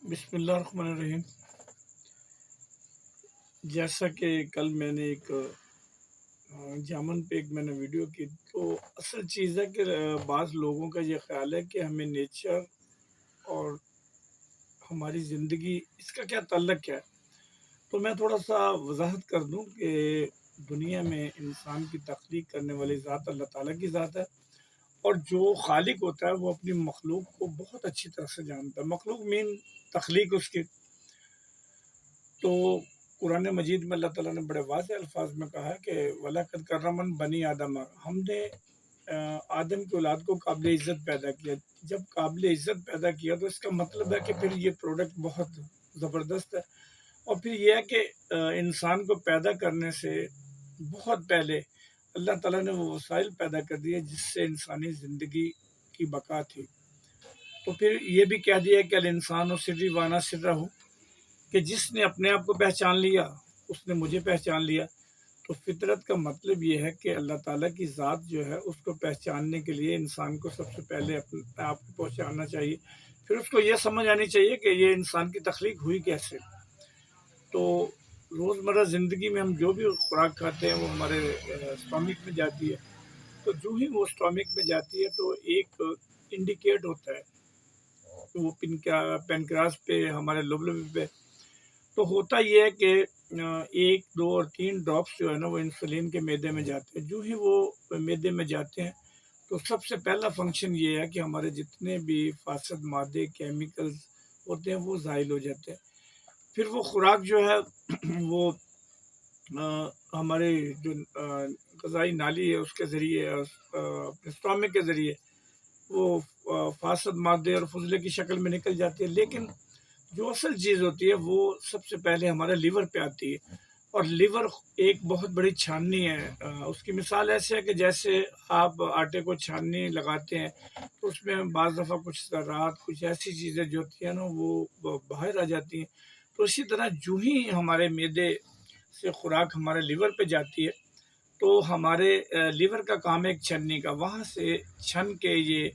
بسم اللہ الرحمن الرحیم۔ جیسا کہ کل میں نے ایک جامن پہ میں نے ویڈیو کی، تو اصل چیز ہے کہ بعض لوگوں کا یہ خیال ہے کہ ہمیں نیچر اور ہماری زندگی اس کا کیا تعلق کیا ہے۔ تو میں تھوڑا سا وضاحت کر دوں کہ دنیا میں انسان کی تخلیق کرنے والی ذات اللہ تعالیٰ کی ذات ہے، اور جو خالق ہوتا ہے وہ اپنی مخلوق کو بہت اچھی طرح سے جانتا ہے۔ مخلوق مین تخلیق اس کی، تو قرآن مجید میں اللہ تعالیٰ نے بڑے واضح الفاظ میں کہا ہے کہ وَلَقَدْ كَرَّمْنَا بَنِي آدَمَ، ہم نے آدم کی اولاد کو قابل عزت پیدا کیا۔ جب قابل عزت پیدا کیا تو اس کا مطلب ہے کہ پھر یہ پروڈکٹ بہت زبردست ہے، اور پھر یہ ہے کہ انسان کو پیدا کرنے سے بہت پہلے اللہ تعالیٰ نے وہ وسائل پیدا کر دیے جس سے انسانی زندگی کی بقا تھی۔ تو پھر یہ بھی کہہ دیا کہ الانسان سری وانا سرہ، کہ جس نے اپنے آپ کو پہچان لیا اس نے مجھے پہچان لیا۔ تو فطرت کا مطلب یہ ہے کہ اللہ تعالیٰ کی ذات جو ہے اس کو پہچاننے کے لیے انسان کو سب سے پہلے اپنے آپ کو پہچاننا چاہیے، پھر اس کو یہ سمجھ آنی چاہیے کہ یہ انسان کی تخلیق ہوئی کیسے۔ تو روزمرہ زندگی میں ہم جو بھی خوراک کھاتے ہیں وہ ہمارے اسٹامک میں جاتی ہے، تو جو ہی وہ اسٹامک میں جاتی ہے تو ایک انڈیکیٹ ہوتا ہے کہ وہ پینکراس پہ، ہمارے لوبلبے پہ، تو ہوتا یہ ہے کہ 1 2 اور 3 ڈراپس جو ہے نا وہ انسولین کے معدے میں جاتے ہیں۔ جو ہی وہ معدے میں جاتے ہیں تو سب سے پہلا فنکشن یہ ہے کہ ہمارے جتنے بھی فاسد مادے کیمیکلز ہوتے ہیں وہ زائل ہو جاتے ہیں۔ پھر وہ خوراک جو ہے وہ ہمارے جو غذائی نالی ہے اس کے ذریعے، اپنے اسٹامک کے ذریعے وہ فاسد مادے اور فضلے کی شکل میں نکل جاتی ہے، لیکن جو اصل چیز ہوتی ہے وہ سب سے پہلے ہمارے لیور پہ آتی ہے، اور لیور ایک بہت بڑی چھاننی ہے۔ اس کی مثال ایسے ہے کہ جیسے آپ آٹے کو چھاننی لگاتے ہیں تو اس میں بعض دفعہ کچھ ذرات، کچھ ایسی چیزیں جو ہوتی ہیں نا وہ باہر آ جاتی ہیں۔ تو اسی طرح جو ہی ہمارے معدے سے خوراک ہمارے لیور پہ جاتی ہے تو ہمارے لیور کا کام ہے ایک چھننی کا، وہاں سے چھن کے یہ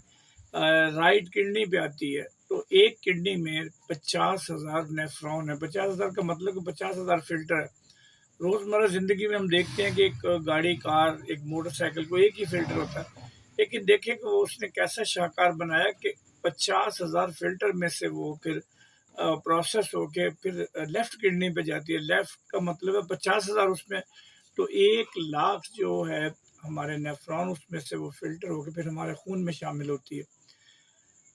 رائٹ کڈنی پہ آتی ہے۔ تو ایک کڈنی میں 50,000 نیفرون ہے۔ 50,000 کا مطلب کہ 50,000 فلٹر ہے۔ روزمرہ زندگی میں ہم دیکھتے ہیں کہ ایک گاڑی، کار، ایک موٹر سائیکل کو ایک ہی فلٹر ہوتا ہے، لیکن دیکھیں کہ وہ اس نے کیسا شاہکار بنایا کہ 50,000 فلٹر میں سے وہ پھر پروسیس ہو کے پھر لیفٹ کڈنی پہ جاتی ہے۔ لیفٹ کا مطلب ہے 50,000 اس میں، تو 1,00,000 جو ہے ہمارے نیفرون اس میں سے وہ فلٹر ہو کے پھر ہمارے خون میں شامل ہوتی ہے۔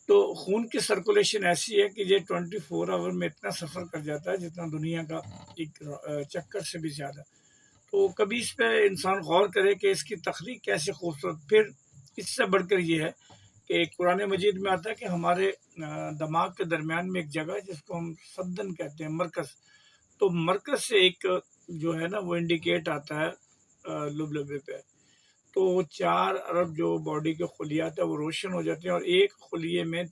تو خون کی سرکولیشن ایسی ہے کہ یہ 24 آور میں اتنا سفر کر جاتا ہے جتنا دنیا کا ایک چکر سے بھی زیادہ۔ تو کبھی اس پہ انسان غور کرے کہ اس کی تخلیق کیسے خوبصورت۔ پھر اس سے بڑھ کر یہ ہے کہ قرآن مجید میں آتا ہے کہ ہمارے دماغ کے درمیان میں ایک جگہ ہے جس کو ہم صدن کہتے ہیں، مرکز۔ تو مرکز سے ایک جو ہے نا وہ انڈیکیٹ آتا ہے لبلبے پہ، تو 4 ارب جو باڈی کے خلیات ہیں وہ روشن ہو جاتے ہیں، اور ایک خلیے میں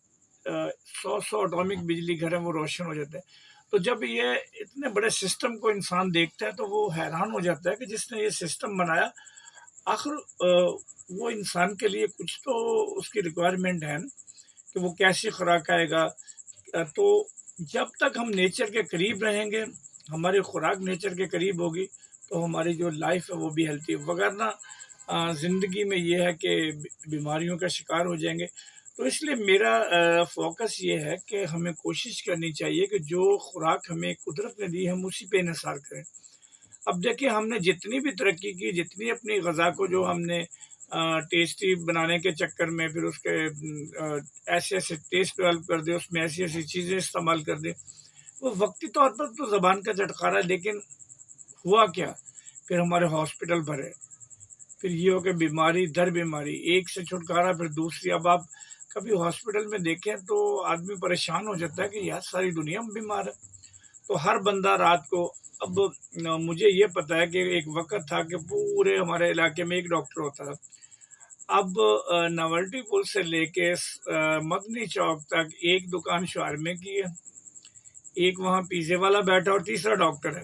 100 اٹامک بجلی گھر ہیں وہ روشن ہو جاتے ہیں۔ تو جب یہ اتنے بڑے سسٹم کو انسان دیکھتا ہے تو وہ حیران ہو جاتا ہے کہ جس نے یہ سسٹم بنایا، آخر وہ انسان کے لیے کچھ تو اس کی ریکوائرمنٹ ہے نا کہ وہ کیسی خوراک آئے گا۔ تو جب تک ہم نیچر کے قریب رہیں گے، ہماری خوراک نیچر کے قریب ہوگی، تو ہماری جو لائف ہے وہ بھی ہیلتھی ہے، وگرنہ زندگی میں یہ ہے کہ بیماریوں کا شکار ہو جائیں گے۔ تو اس لیے میرا فوکس یہ ہے کہ ہمیں کوشش کرنی چاہیے کہ جو خوراک ہمیں قدرت نے دی ہم اسی پہ انحصار کریں۔ اب دیکھیں ہم نے جتنی بھی ترقی کی، جتنی اپنی غذا کو جو ہم نے ٹیسٹی بنانے کے چکر میں پھر اس کے ایسے ایسے ٹیسٹ ڈیولپ کر دے، اس میں ایسی ایسی چیزیں استعمال کر دیں، وہ وقتی طور پر تو زبان کا چٹکارا ہے، لیکن ہوا کیا؟ پھر ہمارے ہاسپٹل بھرے، پھر یہ ہو کہ بیماری در بیماری، ایک سے چھٹکارا پھر دوسری۔ اب آپ کبھی ہاسپٹل میں دیکھیں تو آدمی پریشان ہو جاتا ہے کہ یار ساری دنیا میں بیمار ہے۔ تو ہر بندہ رات کو، اب مجھے یہ پتا ہے کہ ایک وقت تھا کہ پورے ہمارے علاقے میں ایک ڈاکٹر ہوتا تھا۔ اب ناولٹی پل سے لے کے مدنی چوک تک ایک دکان شاورمے کی ہے، ایک وہاں پیزے والا بیٹھا اور تیسرا ڈاکٹر ہے۔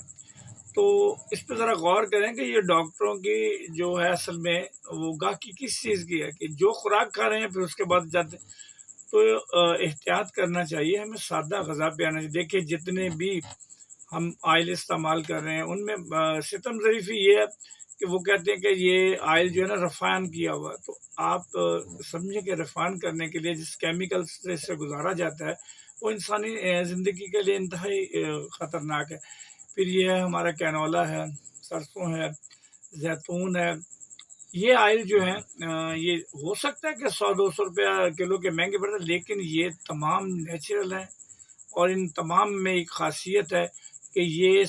تو اس پہ ذرا غور کریں کہ یہ ڈاکٹروں کی جو ہے اصل میں وہ گاہکی کس چیز کی ہے، کہ جو خوراک کھا رہے ہیں پھر اس کے بعد جاتے ہیں۔ تو احتیاط کرنا چاہیے، ہمیں سادہ غذا پہ آنا چاہیے۔ دیکھیے جتنے بھی ہم آئل استعمال کر رہے ہیں ان میں ستم ظریفی یہ ہے کہ وہ کہتے ہیں کہ یہ آئل جو ہے نا ریفائن کیا ہوا ہے، تو آپ سمجھیں کہ ریفائن کرنے کے لیے جس کیمیکل سے گزارا جاتا ہے وہ انسانی زندگی کے لیے انتہائی خطرناک ہے۔ پھر یہ ہے ہمارا کینولا ہے، سرسوں ہے، زیتون ہے، یہ آئل جو ہے یہ ہو سکتا ہے کہ 100-200 روپیہ کلو کے مہنگے پڑتے ہیں، لیکن یہ تمام نیچرل ہیں، اور ان تمام میں ایک خاصیت ہے کہ یہ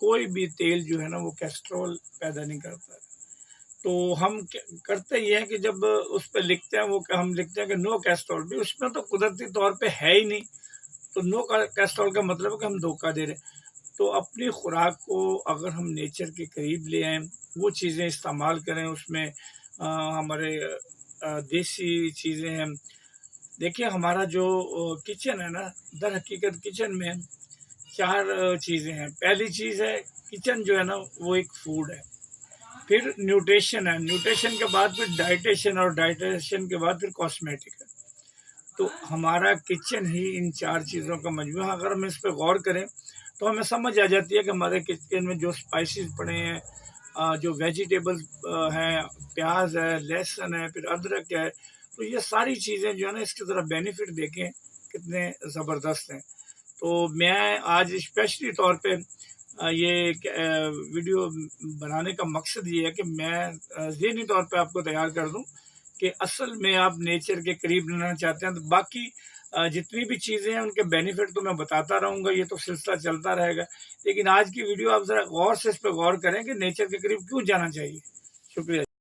کوئی بھی تیل جو ہے نا وہ کیسٹرول پیدا نہیں کرتا ہے۔ تو ہم کرتے یہ ہیں کہ جب اس پہ لکھتے ہیں وہ ہم لکھتے ہیں کہ نو کیسٹرول، بھی اس میں تو قدرتی طور پہ ہے ہی نہیں، تو نو کیسٹرول کا مطلب ہے کہ ہم دھوکہ دے رہے ہیں۔ تو اپنی خوراک کو اگر ہم نیچر کے قریب لے آئیں، وہ چیزیں استعمال کریں، اس میں ہمارے دیسی چیزیں ہیں۔ دیکھیے ہمارا جو کچن ہے نا، در حقیقت کچن میں 4 چیزیں ہیں۔ پہلی چیز ہے کچن جو ہے نا وہ ایک فوڈ ہے، پھر نیوٹریشن ہے، نیوٹریشن کے بعد پھر ڈائٹیشن، اور ڈائٹیشن کے بعد پھر کاسمیٹک ہے۔ تو ہمارا کچن ہی ان 4 چیزوں کا مجموعہ، اگر ہم اس پہ غور کریں تو ہمیں سمجھ آ جاتی ہے کہ ہمارے کچن میں جو اسپائسیز پڑے ہیں، جو ویجیٹیبل ہیں، پیاز ہے، لہسن ہے، پھر ادرک ہے، تو یہ ساری چیزیں جو ہے نا اس کی ذرا بینیفٹ دیکھیں کتنے زبردست ہیں۔ تو میں آج اسپیشلی طور پہ یہ ویڈیو بنانے کا مقصد یہ ہے کہ میں ذہنی طور پہ آپ کو تیار کر دوں کہ اصل میں آپ نیچر کے قریب رہنا چاہتے ہیں تو باقی جتنی بھی چیزیں ہیں ان کے بینیفٹ تو میں بتاتا رہوں گا، یہ تو سلسلہ چلتا رہے گا، لیکن آج کی ویڈیو آپ ذرا غور سے اس پہ غور کریں کہ نیچر کے قریب کیوں جانا چاہیے۔ شکریہ۔